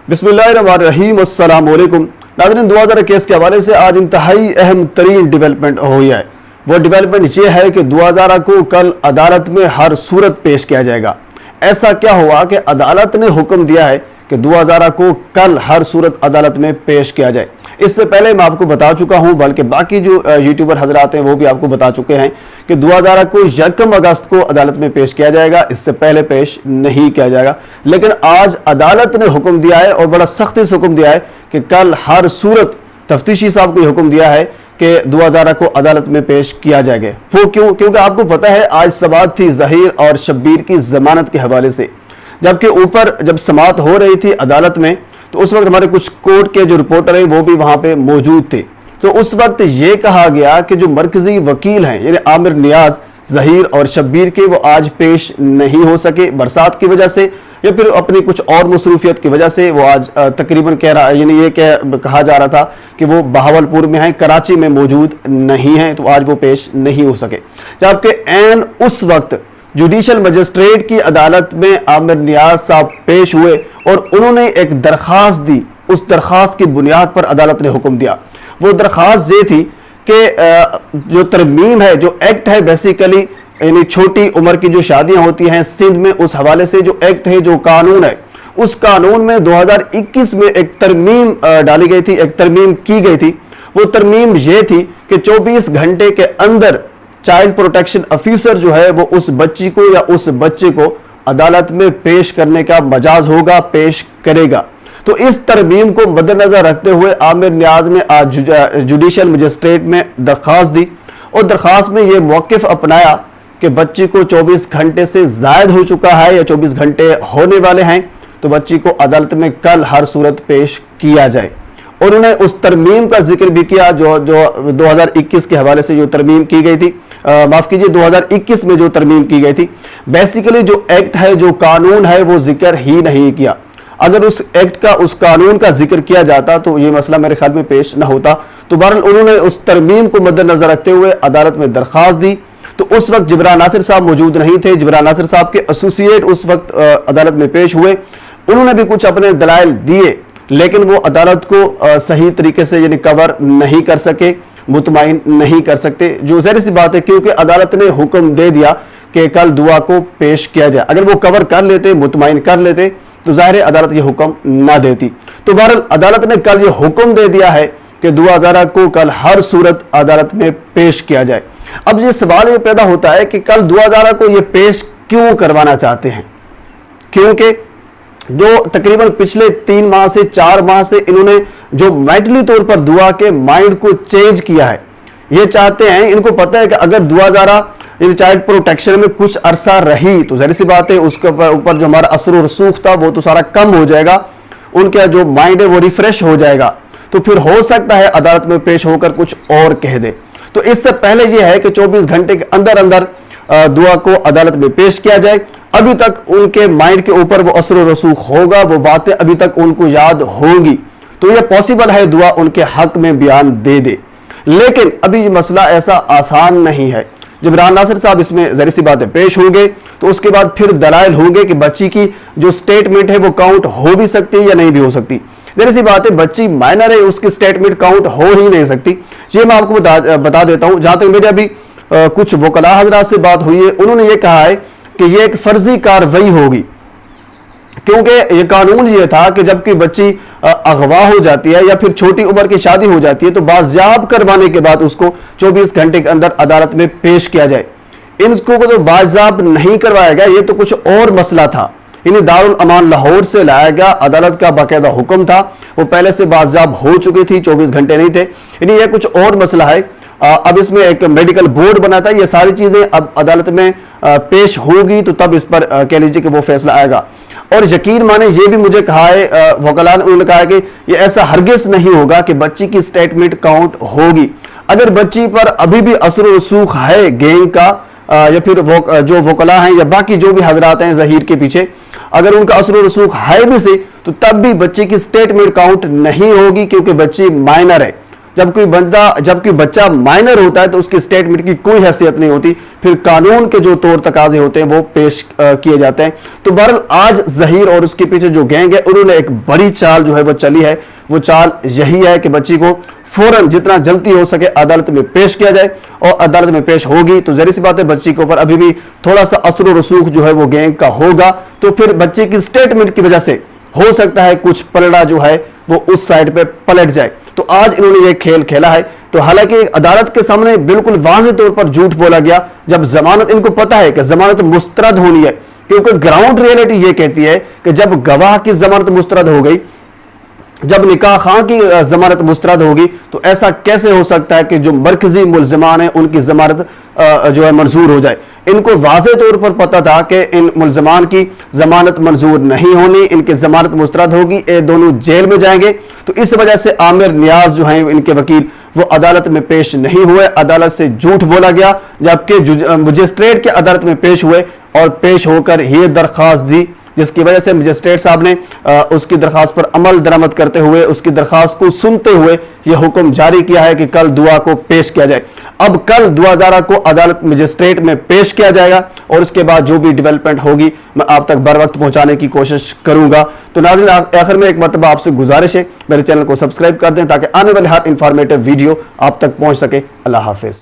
बिस्मिल्लाहिर्रहमानिर्रहीम, अस्सलाम वालेकुम। नाज़रीन, 2021 के हवाले से आज इंतहाई अहम तरीन डेवलपमेंट हुई है। वो डेवलपमेंट ये है कि 2000 को कल अदालत में हर सूरत पेश किया जाएगा। ऐसा क्या हुआ कि अदालत ने हुक्म दिया है कि 2000 को कल हर सूरत अदालत में पेश किया जाए। इससे पहले मैं आपको बता चुका हूं, बल्कि बाकी जो यूट्यूबर हजरात हैं वो भी आपको बता चुके हैं कि 2000 को 1 अगस्त को अदालत में पेश किया जाएगा, इससे पहले पेश नहीं किया जाएगा। लेकिन आज अदालत ने हुक्म दिया है और बड़ा सख्ती से हुक्म दिया है कि कल हर सूरत तफ्तीशी साहब को हुक्म दिया है कि 2000 को अदालत में पेश किया जाएगा। वो क्यों? क्योंकि आपको पता है आज समाअत थी ज़हीर और शब्बीर की जमानत के हवाले से, जबकि ऊपर जब समाअत हो रही थी अदालत में तो उस वक्त हमारे कुछ कोर्ट के जो रिपोर्टर हैं वो भी वहां पे मौजूद थे। तो उस वक्त ये कहा गया कि जो मरकजी वकील हैं यानी आमिर नियाज, ज़हीर और शब्बीर के, वो आज पेश नहीं हो सके बरसात की वजह से या फिर अपनी कुछ और मसरूफियत की वजह से। वो आज तकरीबन कह रहा यानी ये कहा जा रहा था कि वो बहावलपुर में हैं, कराची में मौजूद नहीं हैं, तो आज वो पेश नहीं हो सके। जबकि ऐन उस वक्त जुडिशल मजिस्ट्रेट की अदालत में आमिर नियाज साहब पेश हुए और उन्होंने एक दरख्वास्त दी। उस दरख्वास्त की बुनियाद पर अदालत ने हुक्म दिया। वो दरख्वास्त ये थी कि जो तरमीम है, जो एक्ट है बेसिकली यानी छोटी उम्र की जो शादियां होती हैं सिंध में, उस हवाले से जो एक्ट है, जो कानून है, उस कानून में 2021 में एक तरमीम डाली गई थी, एक तरमीम की गई थी। वो तरमीम ये थी कि 24 घंटे के अंदर चाइल्ड प्रोटेक्शन ऑफिसर जो है वो उस बच्ची को या उस बच्चे को अदालत में पेश करने का मजाज होगा, पेश करेगा। तो इस तरमीम को मद्देनजर रखते हुए आमिर नियाज ने आज जुडिशल मजिस्ट्रेट में दरख्वास्त दी और दरख्वास्त में ये मौक़िफ़ अपनाया कि बच्ची को 24 घंटे से ज़ायद हो चुका है या 24 घंटे होने वाले हैं, तो बच्ची को अदालत में कल हर सूरत पेश किया जाए। और उन्होंने उस तरमीम का जिक्र भी किया जो 2021 के हवाले से जो तरमीम की गई थी, माफ कीजिए 2021 में जो तरमीम की गई थी। बेसिकली जो एक्ट है, जो कानून है, वो जिक्र ही नहीं किया। अगर उस एक्ट का, उस कानून का जिक्र किया जाता तो ये मसला मेरे ख्याल में पेश न होता। तो बहरहाल उन्होंने उस तरमीम को मद्देनजर रखते हुए अदालत में दरख्वास्त दी। तो उस वक्त जिब्रान नासिर साहब मौजूद नहीं थे। जिब्रान नासिर साहब के एसोसिएट उस वक्त अदालत में पेश हुए। उन्होंने भी कुछ अपने दलाइल दिए, लेकिन वो अदालत को सही तरीके से यानी कवर नहीं कर सके, मुतमाइन नहीं कर सकते। जो ज़ाहिर सी बात है, क्योंकि अदालत ने हुक्म दे दिया कि कल दुआ को पेश किया जाए। अगर वो कवर कर लेते, मुतमाइन कर लेते, तो ज़ाहिर है अदालत ये हुक्म ना देती। तो बहरहाल अदालत ने कल ये हुक्म दे दिया है कि 2000 को कल हर सूरत अदालत में पेश किया जाए। अब ये सवाल ये पैदा होता है कि कल 2000 को ये पेश क्यों करवाना चाहते हैं? क्योंकि जो तकरीबन पिछले 3 माह से 4 माह से इन्होंने जो मेंटली तौर पर दुआ के माइंड को चेंज किया है, ये चाहते हैं, इनको पता है कि अगर 2000 चाइल्ड प्रोटेक्शन में कुछ अरसा रही तो ज़ाहिर सी बात है उसके ऊपर जो हमारा असर और रसूख था वो तो सारा कम हो जाएगा, उनका जो माइंड है वो रिफ्रेश हो जाएगा। तो फिर हो सकता है अदालत में पेश होकर कुछ और कह दे। तो इससे पहले ये है कि 24 घंटे के अंदर अंदर दुआ को अदालत में पेश किया जाए। अभी तक उनके माइंड के ऊपर वो असर और रसूख होगा, वो बातें अभी तक उनको याद होंगी, तो ये पॉसिबल है दुआ उनके हक में बयान दे दे। लेकिन अभी ये मसला ऐसा आसान नहीं है। जिब्रान नासिर साहब इसमें ज़ाहिर सी बातें पेश होंगे तो उसके बाद फिर दलाइल होंगे कि बच्ची की जो स्टेटमेंट है वो काउंट हो भी सकती है या नहीं भी हो सकती। ज़ाहिर सी बात है, बच्ची माइनर है, उसकी स्टेटमेंट काउंट हो ही नहीं सकती। ये मैं आपको बता देता हूँ। जहां तक मेरे अभी कुछ वकला हजरात से बात हुई है, उन्होंने ये कहा है कि ये एक फर्जी कार्रवाई होगी, क्योंकि ये कानून ये था कि जब कोई बच्ची अगवा हो जाती है या फिर छोटी उम्र की शादी हो जाती है तो बाजियाब करवाने के बाद उसको 24 घंटे के अंदर अदालत में पेश किया जाए। इनको तो बाजियाब नहीं करवाया गया, ये तो कुछ और मसला था। इन्हें दारुल अमान लाहौर से लाया गया, अदालत का बाकायदा हुक्म था, वो पहले से बाजियाब हो चुकी थी, 24 घंटे नहीं थे। यानी ये कुछ और मसला है। अब इसमें एक मेडिकल बोर्ड बना था, ये सारी चीजें अब अदालत में पेश होगी तो तब इस पर कह लीजिए कि वो फैसला आएगा। और यकीन माने ये भी मुझे कहा है वकला ने, उन्होंने कहा है कि ये ऐसा हरगिज नहीं होगा कि बच्ची की स्टेटमेंट काउंट होगी। अगर बच्ची पर अभी भी असर रसूख है गैंग का या फिर जो वकला हैं या बाकी जो भी हजरात हैं ज़हीर के पीछे, अगर उनका असर रसूख है भी से, तो तब भी बच्ची की स्टेटमेंट काउंट नहीं होगी, क्योंकि बच्ची माइनर है। जब कोई बच्चा माइनर होता है तो उसकी स्टेटमेंट की कोई हैसियत नहीं होती, फिर कानून के जो तौर तकाजे होते हैं वो पेश किए जाते हैं। तो बहरहाल आज जहीर और उसके पीछे जो गैंग है उन्होंने एक बड़ी चाल जो है वो चली है। वो चाल यही है कि बच्ची को फौरन जितना जल्दी हो सके अदालत में पेश किया जाए, और अदालत में पेश होगी तो जहरी सी बात है बच्ची के ऊपर अभी भी थोड़ा सा असर और रसूख जो है वो गैंग का होगा, तो फिर बच्चे की स्टेटमेंट की वजह से हो सकता है कुछ पलड़ा जो है वो उस साइड पे पलट जाए। तो आज इन्होंने ये खेल खेला है। तो हालांकि अदालत के सामने बिल्कुल वाज़ेह तौर पर झूठ बोला गया, जब जमानत, इनको पता है कि जमानत मुस्तरद होनी है, क्योंकि ग्राउंड रियलिटी ये कहती है कि जब गवाह की जमानत मुस्तरद हो गई, जब निकाह खां की जमानत मुस्तरद होगी, तो ऐसा कैसे हो सकता है कि जो मरकजी मुल्ज़िमान हैं उनकी जमानत जो है मंजूर हो जाए। इनको वाज़ेह तौर पर पता था कि इन मुल्ज़िमान की जमानत मंजूर नहीं होनी, इनकी जमानत मुस्तरद होगी, ये दोनों जेल में जाएंगे। तो इस वजह से आमिर नियाज जो हैं इनके वकील, वो अदालत में पेश नहीं हुए, अदालत से झूठ बोला गया, जबकि मजिस्ट्रेट के अदालत में पेश हुए और पेश होकर ये दरख्वास्त दी, जिसकी वजह से मजिस्ट्रेट साहब ने उसकी दरख्वास्त पर अमल दरामद करते हुए, उसकी दरख्वास्त को सुनते हुए यह हुक्म जारी किया है कि कल दुआ को पेश किया जाए। अब कल दुआ ज़ारा को अदालत मजिस्ट्रेट में पेश किया जाएगा और उसके बाद जो भी डेवलपमेंट होगी मैं आप तक बर वक्त पहुंचाने की कोशिश करूंगा। तो नाज़रीन, आखिर में एक मरतबा आपसे गुजारिश है मेरे चैनल को सब्सक्राइब कर दें ताकि आने वाले हर इंफॉर्मेटिव वीडियो आप तक पहुंच सके। अल्लाह हाफिज।